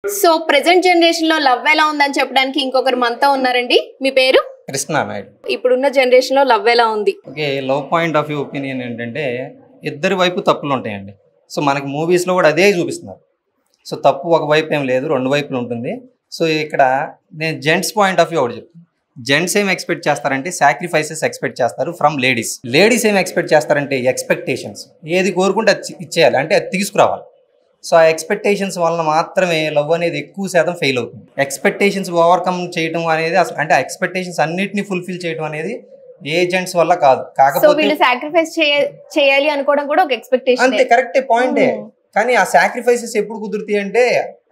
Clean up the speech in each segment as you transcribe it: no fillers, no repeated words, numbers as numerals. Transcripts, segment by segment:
So present generation లో love ఎలా ఉందని చెప్పడానికి ఇంకొకరు మనతో ఉన్నారండి. మీ పేరు? కృష్ణ నాయుడు. ఇప్పుడున్న జనరేషన్ లో లవ్ ఎలా ఉంది? Okay, love point of view opinion ఏంటంటే ఇద్దరి వైపు తప్పులు ఉంటాయండి. సో మనకి మూవీస్లో కూడా అదే చూపిస్తున్నారు. సో తప్పు ఒక వైపు ఏం లేదు, రెండు వైపులు ఉంటుంది. సో ఇక్కడ నేను జెంట్స్ పాయింట్ ఆఫ్ వ్యూ ఒకటి చెప్తాను. జెంట్స్ ఏం ఎక్స్పెక్ట్ చేస్తారంటే సాక్రిఫైసెస్ ఎక్స్పెక్ట్ చేస్తారు ఫ్రమ్ లేడీస్. లేడీస్ ఏం ఎక్స్పెక్ట్ చేస్తారంటే ఎక్స్పెక్టేషన్స్. ఏది కోరుకుంటే అది ఇచ్చేయాలి, అంటే అది తీసుకురావాలి. సో ఆ ఎక్స్పెక్టేషన్స్ వలన మాత్రమే లవ్ అనేది ఎక్కువ శాతం ఫెయిల్ అవుతుంది. ఎక్స్పెక్టేషన్స్ ఓవర్కమ్ చేయడం అనేది అసలు, అంటే ఆ ఎక్స్పెక్టేషన్స్ అన్నిటిని ఫుల్ఫిల్ చేయడం అనేది ఏజెంట్స్ వల్ల కాదు. కాకపోతే సాక్రిఫైస్ చేయాలి అనుకోవడం కూడా ఒక ఎక్స్పెక్టేషన్. అంతే, కరెక్టే పాయింటే. కానీ ఆ సాక్రిఫైసెస్ ఎప్పుడు కుదురుతాయి అంటే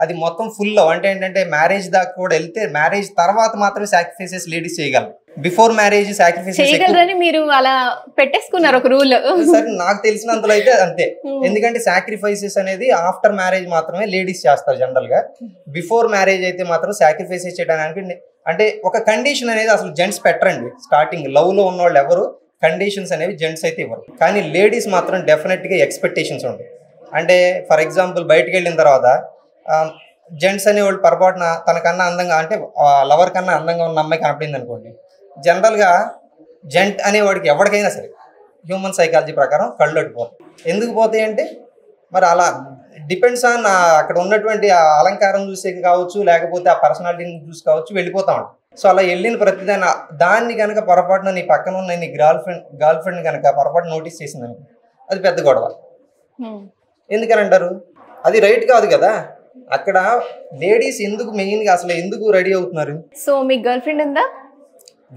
అది మొత్తం ఫుల్ లవ్. అంటే ఏంటంటే మ్యారేజ్ దాకా కూడా వెళ్తే మ్యారేజ్ తర్వాత మాత్రమే సాక్రిఫైసెస్ లేడీస్ చేయగలరు. బిఫోర్ మ్యారేజ్ సాక్రిఫైసెస్ చేయగలరని మీరు అలా పెట్టేసుకున్నారు ఒక రూల్. సరే, నాకు తెలిసినంతలో అయితే అంతే. ఎందుకంటే సాక్రిఫైసెస్ అనేది ఆఫ్టర్ మ్యారేజ్ మాత్రమే లేడీస్ చేస్తారు జనరల్ గా. బిఫోర్ మ్యారేజ్ అయితే మాత్రం సాక్రిఫైసెస్ చేయడానికి అంటే ఒక కండిషన్ అనేది అసలు జెంట్స్ పెట్టరండి. స్టార్టింగ్ లవ్ లో ఉన్న వాళ్ళు ఎవరు కండిషన్స్ అనేవి జెంట్స్ అయితే ఇవ్వరు. కానీ లేడీస్ మాత్రం డెఫినెట్ గా ఎక్స్పెక్టేషన్స్ ఉంటాయి. అంటే ఫర్ ఎగ్జాంపుల్ బయటకు వెళ్ళిన తర్వాత జెంట్స్ అనేవాళ్ళు పొరపాటున తనకన్నా అందంగా, అంటే లవర్ కన్నా అందంగా ఉన్న అమ్మాయి కనపడింది అనుకోండి, జనరల్గా జెంట్ అనేవాడికి ఎవరికైనా సరే హ్యూమన్ సైకాలజీ ప్రకారం కళ్ళు అడ్డుపోతాయి. ఎందుకు పోతాయి అంటే మరి అలా డిపెండ్స్ ఆన్ అక్కడ ఉన్నటువంటి ఆ అలంకారం చూసి కావచ్చు, లేకపోతే ఆ పర్సనాలిటీని చూసి కావచ్చు, వెళ్ళిపోతా ఉంటాం. సో అలా వెళ్ళిన ప్రతిదాన్ని దాన్ని కనుక పొరపాటున నీ పక్కన ఉన్న నీ గర్ల్ ఫ్రెండ్ కనుక పొరపాటు నోటీస్ చేసిందని అది పెద్ద గొడవ. ఎందుకని అంటారు? అది రైట్ కాదు కదా. అక్కడ లేడీస్ ఎందుకు మెయిన్గా అసలు ఎందుకు రెడీ అవుతున్నారు? సో మీ గర్ల్ ఫ్రెండ్ ఉందా?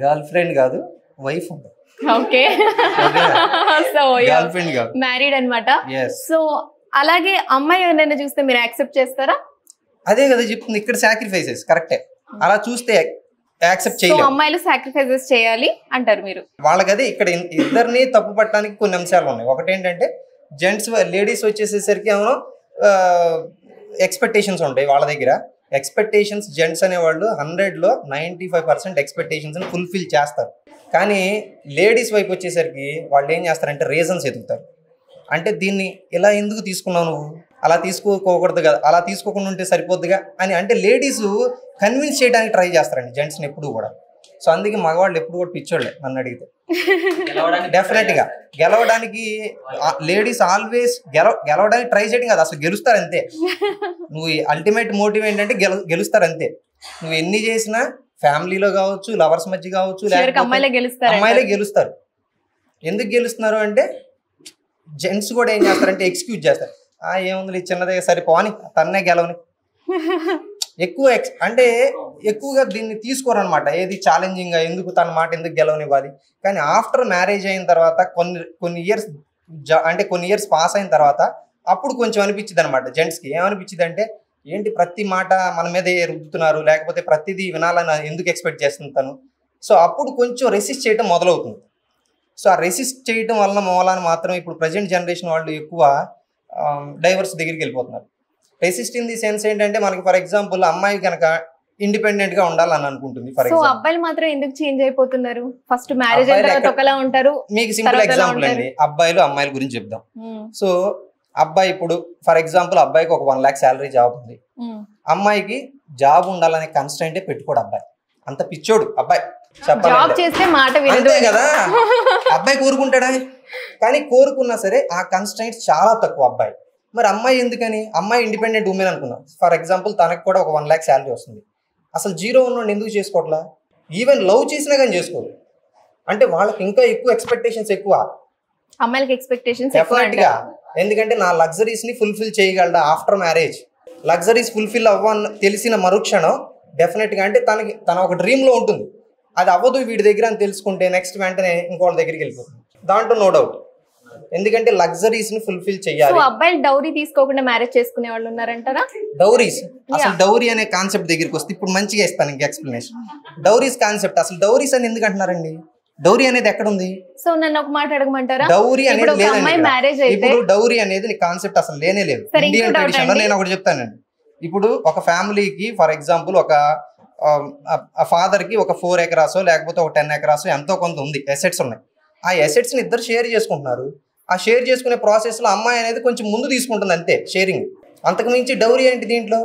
గర్ల్ ఫ్రెండ్ కాదు, వైఫ్ ఉంది. ఓకే, సో గర్ల్ ఫ్రెండ్ కాదు, మ్యారీడ్ అన్నమాట. సో అలాగే అమ్మాయి ఎవరైనా చూస్తే మీరు యాక్సెప్ట్ చేస్తారా? అదే కదా చెప్తుంది ఇక్కడ. సాక్రిఫైసెస్ కరెక్టే, అలా చూస్తే యాక్సెప్ట్ చేయాలి. అమ్మాయిలు సాక్రిఫైసెస్ చేయాలి అంటారు మీరు. వాళ్ళకి అదే ఇక్కడ ఇద్దరిని తప్పు పట్టడానికి కొన్ని అంశాలు ఉన్నాయి. ఒకటి ఏంటంటే జెంట్స్ లేడీస్ వచ్చేసేసరికి ఏమో ఎక్స్పెక్టేషన్స్ ఉంటాయి వాళ్ళ దగ్గర. ఎక్స్పెక్టేషన్స్ జెంట్స్ అనేవాళ్ళు 100లో 95% ఎక్స్పెక్టేషన్స్ ఫుల్ఫిల్ చేస్తారు. కానీ లేడీస్ వైపు వచ్చేసరికి వాళ్ళు ఏం చేస్తారంటే రీజన్స్ ఎదుగుతారు. అంటే దీన్ని ఇలా ఎందుకు తీసుకున్నావు నువ్వు, అలా తీసుకోకూడదు కదా, అలా తీసుకోకుండా ఉంటే సరిపోద్దిగా అని, అంటే లేడీస్ కన్విన్స్ చేయడానికి ట్రై చేస్తారండి జెంట్స్ని ఎప్పుడు కూడా. సో అందుకే మగవాళ్ళు ఎప్పుడు కూడా పిచ్చోళ్ళే నన్ను అడిగితే. డెఫినెట్ గా గెలవడానికి లేడీస్ ఆల్వేస్ గెలవడానికి ట్రై చేయడం కాదు, అసలు గెలుస్తారు అంతే. నువ్వు అల్టిమేట్ మోటివ్ ఏంటంటే గెలుస్తారు అంతే. నువ్వు ఎన్ని చేసినా ఫ్యామిలీలో కావచ్చు, లవర్స్ మధ్య కావచ్చు, అమ్మాయిలే గెలుస్తారు. ఎందుకు గెలుస్తున్నారు అంటే జెంట్స్ కూడా ఏం చేస్తారంటే ఎక్స్క్యూజ్ చేస్తారు. ఏముంది చిన్నదే సరే పోని, తన్నే గెలవని. అంటే ఎక్కువగా దీన్ని తీసుకోరనమాట. ఏది ఛాలెంజింగ్ గా, ఎందుకు తన మాట ఎందుకు గెలవనివ్వాలి. కానీ ఆఫ్టర్ మ్యారేజ్ అయిన తర్వాత కొన్ని ఇయర్స్ పాస్ అయిన తర్వాత అప్పుడు కొంచెం అనిపించింది అనమాట జెంట్స్కి. ఏమనిపించింది అంటే ఏంటి ప్రతి మాట మన మీద రుద్దుతున్నారు, లేకపోతే ప్రతిదీ వినాలని ఎందుకు ఎక్స్పెక్ట్ చేస్తుంటాను. సో అప్పుడు కొంచెం రెసిస్ట్ చేయడం మొదలవుతుంది. సో ఆ రెసిస్ట్ చేయడం వలన మూలాన్ని మాత్రం ఇప్పుడు ప్రజెంట్ జనరేషన్ వాళ్ళు ఎక్కువ డైవర్స్ దగ్గరికి వెళ్ళిపోతున్నారు. రెసిస్ట్ ఇన్ ది సెన్స్ ఏంటంటే మనకి ఫర్ ఎగ్జాంపుల్ అమ్మాయి కనుక ఇండిపెండెంట్ గా ఉండాలని అనుకుంటుంది. ఫర్ ఎగ్జాంపుల్ అబ్బాయిలు మాత్రం ఎందుకు చేంజ్ అయిపోతున్నారు? ఫస్ట్ మ్యారేజ్ అయిన తర్వాత ఒకలా ఉంటారు. మీకు సింపుల్ ఎగ్జాంపుల్ అండి, అబ్బాయిలు అమ్మాయిల గురించి చెప్దాం. సో అబ్బాయి ఇప్పుడు ఫర్ ఎగ్జాంపుల్ అబ్బాయికి ఒక 1 lakh శాలరీ జాబ్ ఉంది. అమ్మాయికి జాబ్ ఉండాలనే కన్స్ట్రైంటే పెట్టుకోడు అబ్బాయి. అంత పిచ్చోడు అబ్బాయి. అంతే కదా, అబ్బాయి కోరుకుంటాడా? కానీ కోరుకున్నా సరే ఆ కన్స్ట్రైంట్స్ చాలా తక్కువ అబ్బాయి. మరి అమ్మాయి ఎందుకని? అమ్మాయి ఇండిపెండెంట్ ఉమెన్ అనుకున్నాం. ఫర్ ఎగ్జాంపుల్ తనకు కూడా ఒక 1 lakh శాలరీ వస్తుంది. అసలు జీరో ఉన్నోడిని ఎందుకు చేసుకోవట్లా? ఈవెన్ లవ్ చేసినా కానీ చేసుకోదు. అంటే వాళ్ళకి ఇంకా ఎక్కువ ఎక్స్పెక్టేషన్స్ ఎక్కువ అమ్మాయిలకి ఎక్స్పెక్టేషన్స్ డెఫినెట్ గా. ఎందుకంటే నా లగ్జరీస్ ని ఫుల్ఫిల్ చేయగలడా ఆఫ్టర్ మ్యారేజ్. లగ్జరీస్ ఫుల్ఫిల్ అవ్వని తెలిసిన మరుక్షణం డెఫినెట్ గా అంటే తన ఒక డ్రీమ్ లో ఉంటుంది. అది అవ్వదు వీడి దగ్గర అని తెలుసుకుంటే నెక్స్ట్ వెంటనే ఇంకోళ్ళ దగ్గరికి వెళ్ళిపోతుంది. దాంట్లో నో డౌట్. ఎందుకంటే లగ్జరీస్ ని ఫుల్ఫిల్ చేయాలి. అబ్బాయిలు డౌరీ తీసుకోకుండా మ్యారేజ్ చేసుకునే వాళ్ళు ఉన్నారంటారా? డౌరీస్, అసలు డౌరీ అనే కాన్సెప్ట్ దగ్గరికి వస్తే ఇప్పుడు మంచిగా ఇస్తాను ఇంక ఎక్స్ప్లెనేషన్. డౌరీస్ కాన్సెప్ట్, అసలు డౌరీస్ అని ఎందుకు అంటున్నారండి? డౌరీ అనేది ఎక్కడ ఉంది? సో నన్ను ఒక మాట అడగమంటారా? డౌరీ అనేది లేదండి. ఇప్పుడు డౌరీ అనేది కాన్సెప్ట్ అసలు లేనే లేదు ఇండియన్ ట్రెడిషన్ లో. నేను ఒకటి చెప్తానండి. ఇప్పుడు ఒక ఫ్యామిలీకి ఫర్ ఎగ్జాంపుల్ ఒక ఫాదర్ కి ఒక 4 acres లేకపోతే ఒక 10 acres ఎంతో కొంత ఉంది, అసెట్స్ ఉన్నాయి. ఆ అసెట్స్ ని ఇద్దరు షేర్ చేసుకుంటున్నారు. ఆ షేర్ చేసుకునే ప్రాసెస్ లో అమ్మాయి అనేది కొంచెం ముందు తీసుకుంటుంది అంతే, షేరింగ్. అంతకు మించి డౌరీ ఏంటి దీంట్లో?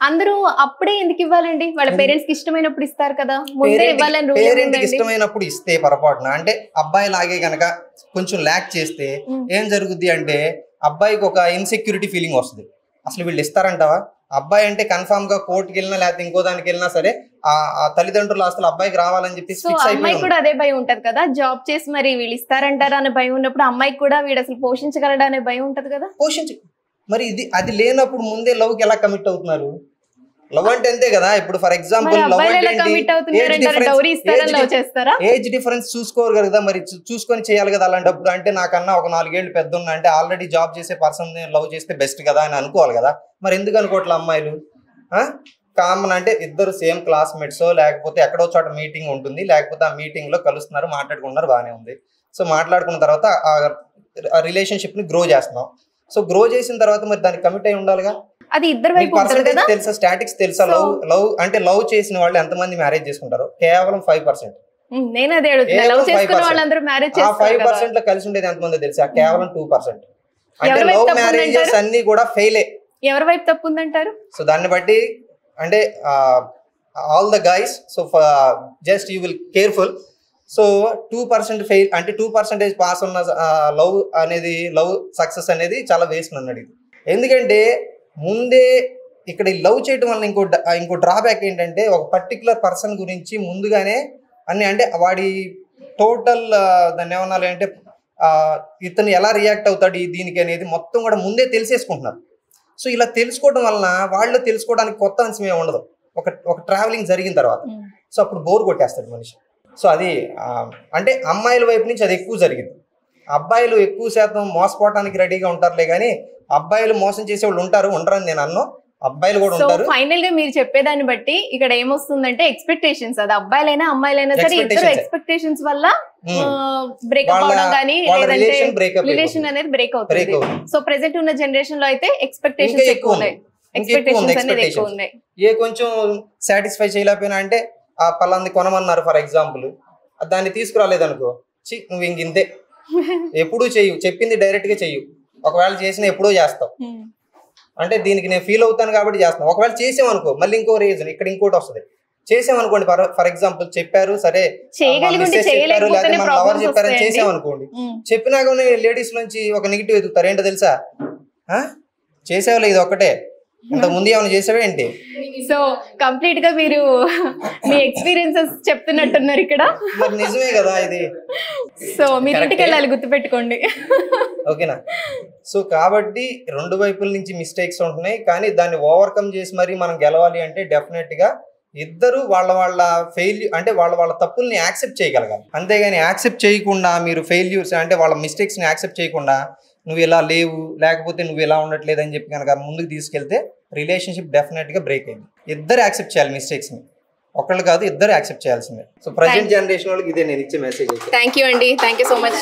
అందరూ అప్పుడే ఎందుకు ఇవ్వాలండి? వాళ్ళ పేరెంట్స్ కి ఇష్టమైనప్పుడు ఇస్తారు కదా, ముందే ఇవ్వాలని రూల్ పేరెంట్ కి ఇష్టమైనప్పుడు ఇస్తే పొరపాటున అంటే అబ్బాయి లాగే గనక కొంచెం ల్యాక్ చేస్తే ఏం జరుగుద్ది అంటే అబ్బాయికి ఒక ఇన్సెక్యూరిటీ ఫీలింగ్ వస్తుంది. అసలు వీళ్ళు ఇస్తారంటావా? అబ్బాయి అంటే కన్ఫామ్ గా కోర్టుకి వెళ్ళినా లేకపోతే ఇంకో దానికి వెళ్ళినా సరే ఆ తల్లిదండ్రులు అసలు అబ్బాయికి రావాలని చెప్పి అమ్మాయి కూడా అదే భయం ఉంటది కదా, జాబ్ చేసి మరి వీళ్ళు ఇస్తారంటారా అనే భయం ఉన్నప్పుడు అమ్మాయికి కూడా వీడు అసలు పోషించగలడా అనే భయం ఉంటది కదా. మరి అది లేనప్పుడు ముందే లవ్ కి ఎలా కమిట్ అవుతున్నారు? లవ్ అంటే అంతే కదా. ఇప్పుడు for example love age difference చూసుకోరు కదా, మరి చూసుకొని చేయాలి కదా. అలాంటప్పుడు అంటే నాకన్నా ఒక 4 ఏళ్ళు పెద్ద ఉన్నా అంటే ఆల్రెడీ జాబ్ చేసే పర్సన్ లవ్ చేస్తే బెస్ట్ కదా అని అనుకోవాలి కదా. మరి ఎందుకు అనుకోవట్లే అమ్మాయిలు? కామన్ అంటే ఇద్దరు సేమ్ క్లాస్మేట్స్ లేకపోతే ఎక్కడో చోట మీటింగ్ ఉంటుంది, లేకపోతే ఆ మీటింగ్ లో కలుస్తున్నారు, మాట్లాడుకుంటున్నారు, బాగానే ఉంది. సో మాట్లాడుకున్న తర్వాత ఆ రిలేషన్షిప్ ని గ్రో చేస్తున్నాం. సో గ్రో చేసిన తర్వాత మరి దానికి కమిట్ అయి ఉండాలిగా. అది ఇద్దరు వైపు పర్సెంటేజ్ తెలుసా? స్టాటిక్స్ తెలుసా? లవ్ అంటే లవ్ చేసిన వాళ్ళు ఎంతమంది మ్యారేజ్ చేసుకుంటారు? కేవలం 5%. నేను అదే అడుగుతున్నా, లవ్ చేసుకున్న వాళ్ళందరూ మ్యారేజ్ చేస్తారు కదా. 5% లో కలిసి ఉండేది ఎంతమంది తెలుసా? కేవలం 2%. అంటే లవ్ మ్యారేజెస్ అన్ని కూడా ఫెయిలే. ఎవరి వైపు తప్పు ఉందంటారు? సో దాన్ని బట్టి అంటే all the guys, so just you will careful. So 2% fail అంటే 2% పాస్ ఉన్న లవ్ అనేది, లవ్ సక్సెస్ అనేది చాలా వేస్ట్ అన్నాడు. ఎందుకంటే ముందే ఇక్కడ లవ్ చేయడం వల్ల ఇంకో డ్రాబ్యాక్ ఏంటంటే ఒక పర్టికులర్ పర్సన్ గురించి ముందుగానే అన్ని అంటే వాడి టోటల్ దాన్ని ఏమనాలి అంటే ఇతను ఎలా రియాక్ట్ అవుతాడు దీనికి అనేది మొత్తం కూడా ముందే తెలిసేసుకుంటున్నారు. సో ఇలా తెలుసుకోవడం వలన వాళ్ళు తెలుసుకోవడానికి కొత్త అంశమే ఉండదు ఒక ట్రావెలింగ్ జరిగిన తర్వాత. సో అప్పుడు బోర్ కొట్టేస్తాడు మనిషి. సో అది అంటే అమ్మాయిల వైపు నుంచి అది ఎక్కువ జరిగింది. అబ్బాయిలు ఎక్కువ శాతం మోసపోవడానికి రెడీగా ఉంటారులే కానీ అబ్బాయిలు మోసం చేసే వాళ్ళు ఉండరని నేను అన్నా. అబ్బాయిలు కూడా ఉంటారు. ఫైనల్ గా మీరు చెప్పేదాన్ని బట్టి ఇక్కడ ఏమొస్తుందంటే ఎక్స్పెక్టేషన్స్, అది అబ్బాయిలైనా అమ్మాయిలైనా సరే ఇద్దరు ఎక్స్పెక్టేషన్స్ వల్ల బ్రేకప్ అవడం కానీ లేదంటే రిలేషన్ అనేది బ్రేక్ అవుతుంది. సో ప్రెసెంట్ ఉన్న జనరేషన్ లో అయితే ఎక్స్పెక్టేషన్స్ ఎక్కువ ఉన్నాయి. ఎక్స్పెక్టేషన్స్ అనేది ఎక్కువ ఉన్నాయి. ఏ కొంచెం సాటిస్ఫై చేయలేకపోయినా అంటే ఆ పలాంది కొనమన్నారు ఫర్ ఎగ్జాంపుల్, దాన్ని తీసుకురాలేదనుకో, నువ్వు ఇంతే ఎప్పుడు చెయ్యు, చెప్పింది డైరెక్ట్ గా చెయ్యు. ఒకవేళ చేసినా ఎప్పుడో చేస్తావు అంటే దీనికి నేను ఫీల్ అవుతాను కాబట్టి చేస్తాను. ఒకవేళ చేసామనుకో మళ్ళీ ఇంకో రీజన్ ఇక్కడ ఇంకోటి వస్తుంది. చేసామనుకోండి ఫర్ ఎగ్జాంపుల్ చెప్పారు, సరే చెప్పారు లేదా మన లవర్ చెప్పారని చేసామనుకోండి, చెప్పినా కానీ లేడీస్ నుంచి ఒక నెగిటివ్ ఎదుగుతారు. ఏంటో తెలుసా? చేసేవాళ్ళు ఇది ఒక్కటే, ఇంతకు ముందు ఏమైనా చేసావే ఏంటి? సో కంప్లీట్ గా మీరు మీ ఎక్స్పీరియన్సెస్ చెప్తున్నట్టున్నారు ఇక్కడ. నిజమే కదా ఇది. సో మీరు ఇంటికి వెళ్ళాలి, గుర్తుపెట్టుకోండి. ఓకేనా? సో కాబట్టి రెండు వైపుల నుంచి మిస్టేక్స్ ఉంటున్నాయి, కానీ దాన్ని ఓవర్కమ్ చేసి మరి మనం గెలవాలి అంటే డెఫినెట్ గా ఇద్దరు వాళ్ళ ఫెయిల్యూర్ అంటే వాళ్ళ తప్పుల్ని యాక్సెప్ట్ చేయగలగాలి. అంతేగాని యాక్సెప్ట్ చేయకుండా మీరు ఫెయిల్యూర్స్ అంటే వాళ్ళ మిస్టేక్స్ని యాక్సెప్ట్ చేయకుండా నువ్వు ఇలా లేవు లేకపోతే నువ్వు ఇలా ఉండట్లేదు అని చెప్పి కనుక ముందుకు తీసుకెళ్తే రిలేషన్షిప్ డెఫినెట్గా బ్రేక్ అయింది. ఇద్దరు యాక్సెప్ట్ చేయాలి మిస్టేక్స్ని, ఒకళ్ళు కాదు ఇద్దరు యాక్సెప్ట్ చేయాల్సిందే. సో ప్రజెంట్ జనరేషన్ వాళ్ళకి ఇదే నేను ఇచ్చే మెసేజ్. థ్యాంక్ యూ అండి, థ్యాంక్ యూ సో మచ్.